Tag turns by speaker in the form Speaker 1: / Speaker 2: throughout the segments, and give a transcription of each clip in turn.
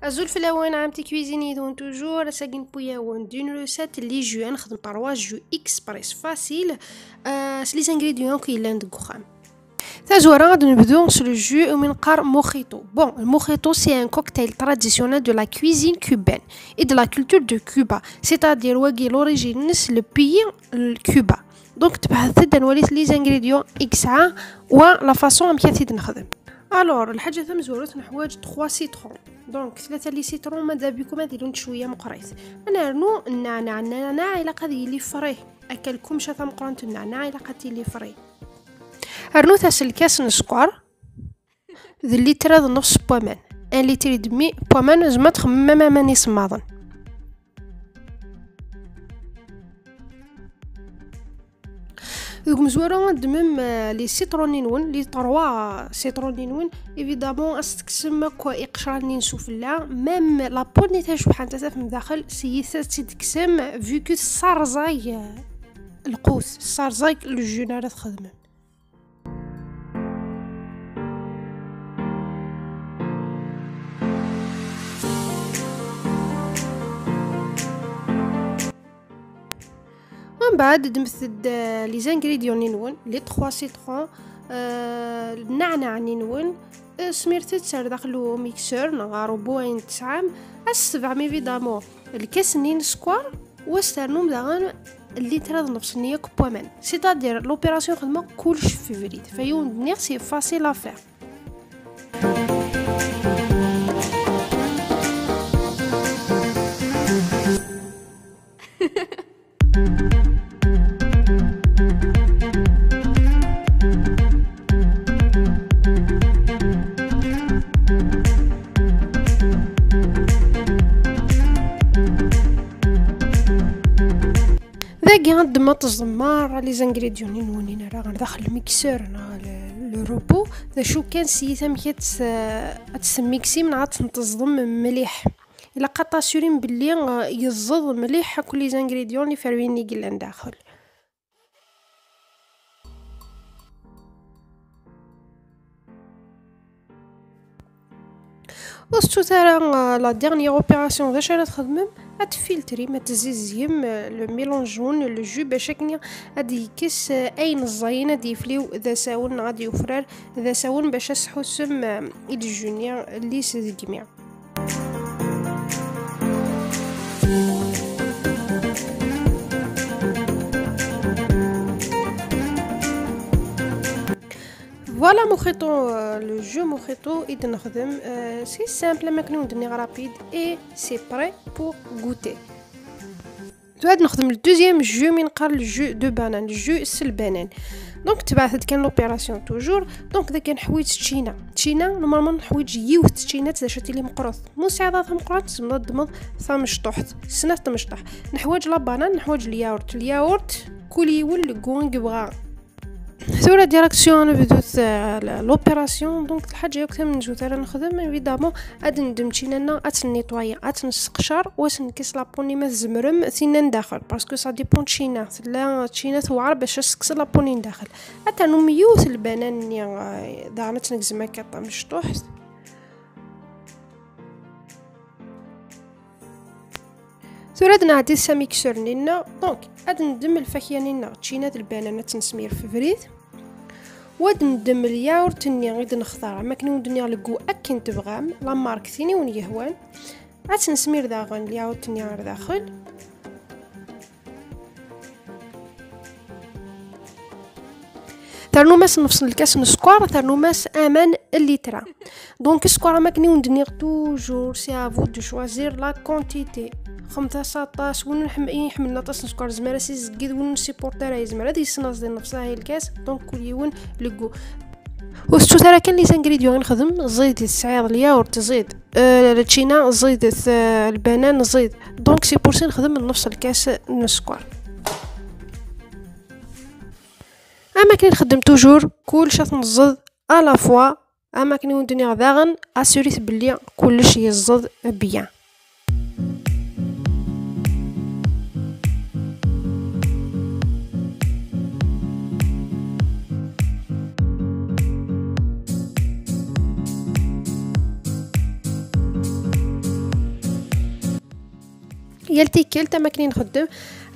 Speaker 1: Azul flaouin عامتي cuisine donc toujours ساقين بوياون d'une recette اللي جو نخدم 3 جو express facile les ingrédients كاين دك وخام تازورا غادي نبداو sur le jus ومن قار mojito. Bon, le mojito c'est un cocktail traditionnel de la cuisine cubaine et de la culture de Cuba, c'est-à-dire واقي l'origine نس le pays Cuba. Donc تبحث تبدا نوريك les ingrédients اكسعة و la façon كيف نخدم. الوغ الحاجه ثم زورت نحواج 3 سيترون دونك 3 لي سيترون ماذا بكم هذه شويه مقريت انا رنو النعناع الى قضي لي فري اكلكم شتا مقرنت النعناع الى قتي لي فري رنو تاس الكاس نسكر ذ لتر نص بومان 1 لتر دمي بومان زعما تخمم ماني صماضن مزوره ندمم لي سيترونينون لي 3 سيترونينون ايفيدامون استقسم كوا اقشراني نسوفلا ميم لا بول تاع شبحان تاع من داخل سيثات تقسم فيكو صارزاي القوس صارزاي الجوناره تخدم من بعد دمثد لي زانغريديون نينون لي 3 سيترون النعناع نينون سميرت تسار داخلو ميكسور نغارو بوين تسعام السبع ميفيدامون الكاس نين سكوار واسترنوم داغن اللي تراد نفس نية كبومان سيتادير لوبيراسيون خدمة كلش في فريد فيون دنيغ سي فاسيل افير ذاكي غندما تزمار لي زانغريديون نونين راه داخل الميكسور لو روبو ذا شو كان سيثا مكيت تسميكسي من عاد تنتظم مليح الا قطع سورين بلي يزض مليح كل لي زانغريديون اللي فارويني قلان داخل وستو ترى لا ديرنيير اوبيراسيون واش رانا تخدمم تفلتري ما تزيزيم لو ميلونجون لو جو باش كني غادي يكس اين الزين غادي يفليو ذا ساون غادي يفرار ذا ساون باش يصحو سم الجونيا اللي سدقميع فوالا موخيتو لو جو موخيتو اذا نخدم سي سامبل ما كنو ندني رابيد اي سي بري بور غوتي تعاد نخدم الدوزيام جو من قال الجو دو بانان الجو البنان دونك تبعثت كان لوبيراسيون توجور دونك ذا كان حويج تشينا نورمالمون حويج يوث تشينات شتي لي مقروط مساعدات مقروط تمض دمض ثمشطحت سنه تمشطح نحواج لا بانان نحواج الياورت كولي يول كونغ بغا ثورة ديريكسيون بدوت لوبيراسيون دونك الحاجه يوقتها من جوت راه نخدم ايفيدامون اد ندم تشينا اتنيطواي اتنسقشر واش نكس لابوني ما زمرم ثينا داخل باسكو سا ديبون تشينا لا تشينا توعر باش تسقس لابوني داخل حتى نميوث البنان دارت نكزما كطا مشطوح ثورة نعدي ساميكسور نينا دونك اد ندم الفاكهه نينا تشينا البنانه تنسمير في فريد ود ندم الياورت ني غيد نختار ما كنو ندنيا لكو اكن تبغام لا مارك ثاني ون يهوان عاد نسمير داغن الياورت ني داخل ترنوماس نفس الكاس نسكر ترنوماس امان الليترا دونك السكر ما كنو ندني توجور سي افو دو شوازير لا كونتيتي 15 ون يحملنا طاس نسكر زمرا سي زكيد ون سيبورتر زمرا دي سناس ديال نفسها هي الكاس دونك كل يوم لكو وستو ترى كان لي سانغريديون نخدم زيد السعير الياورت زيد التشينا زيد البنان زيد دونك سي بورسي نخدم من نفس الكاس نسكر اما كي نخدم توجور كلشي تنزض الا فوا اما كي ندني داغن اسوريت بلي كلش يزض بيان يلتيكل تما كني نخدم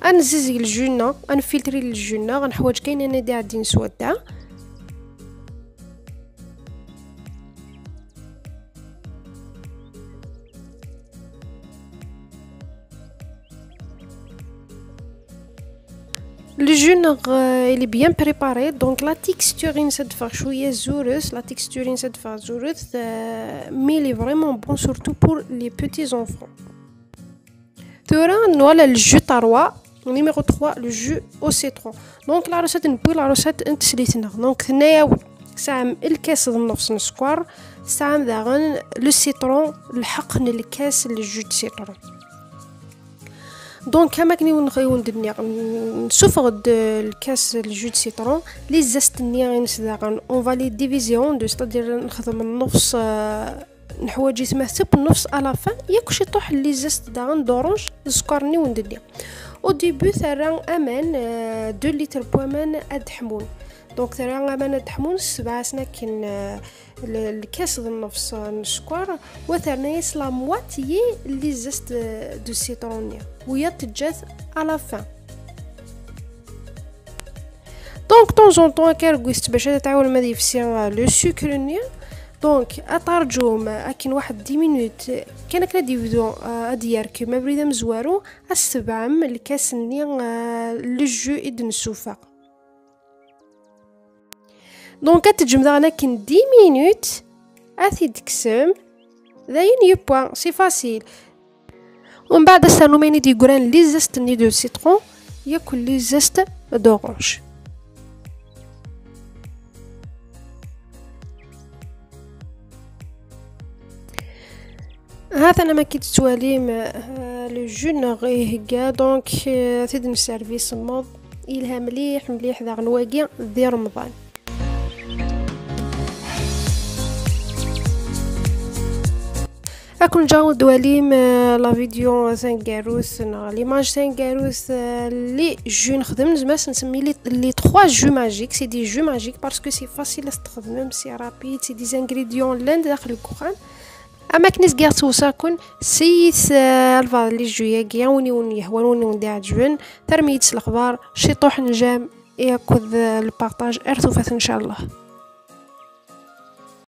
Speaker 1: انززي الجونا انفلتري الجونا غنحواج كاين انا دي عندي نسودا Le jus il est bien préparé, donc la texture est شوية زورس, la texture est زورس, mais il est vraiment bon surtout pour les petits enfants. Voilà le jus tarwa, numéro 3, le jus au citron. Donc la recette نقول la recette نتسليتنا. Donc هنايا ساعم الكاس النص السكر, ساعم داغن لو سيترون الحقن الكاس الجو دو سيترون. دونك كما كني ندير نسفغد الكاس الجو دو سيترون لي زاست ني نسداغن اون فالي ديفيزيون دو ستادير نخدم النص نحواجي تمثل النص على فان ياكش يطيح لي زاست داغن دورونج السكر ني وندير او ديبي ثران امان 2 لتر بوامان ادحمون. دونك ثران امان ادحمون 7 سناكن الكاس النص السكر وثرنايس لا مواتيي لي زاست دو سيترون ويا تجات على فان. دونك طون طون كارغوست باش تعاون ما يفسي لو سكر ني. دونك اترجم اكن واحد 10 مينوت كان كنا ديفيدو اديار كيما بريده مزوارو السبعم الكاس ني لو جو ادن سوفا. دونك تجم دانا كن 10 مينوت اثي دكسم داين يبوان سي فاسيل. ومن بعد استنو ميني دي غران لي زست ني دو سيترون ياكل لي زست دورانج. هذا انا ما كنت تواليم لو جو غي هكا. دونك تيد السيرفيس الموض يلها مليح مليح ذا غنواقي ذي رمضان. اكون جاو دواليم لا فيديو ثانكاروس ليماج ثانكاروس لي جو نخدم زعما نسمي لي 3 جو ماجيك. سي دي جو ماجيك باسكو سي فاسيل استخدمهم, سي رابيد, سي دي انغريديون لين داخل الكوخان. اما كنيس كاع وساكن سيث الفا لي جويا كيا وني يهوانوني وندي عجبن ترميت الاخبار شي طوح نجام ياكل البارطاج ارثوفات ان شاء الله.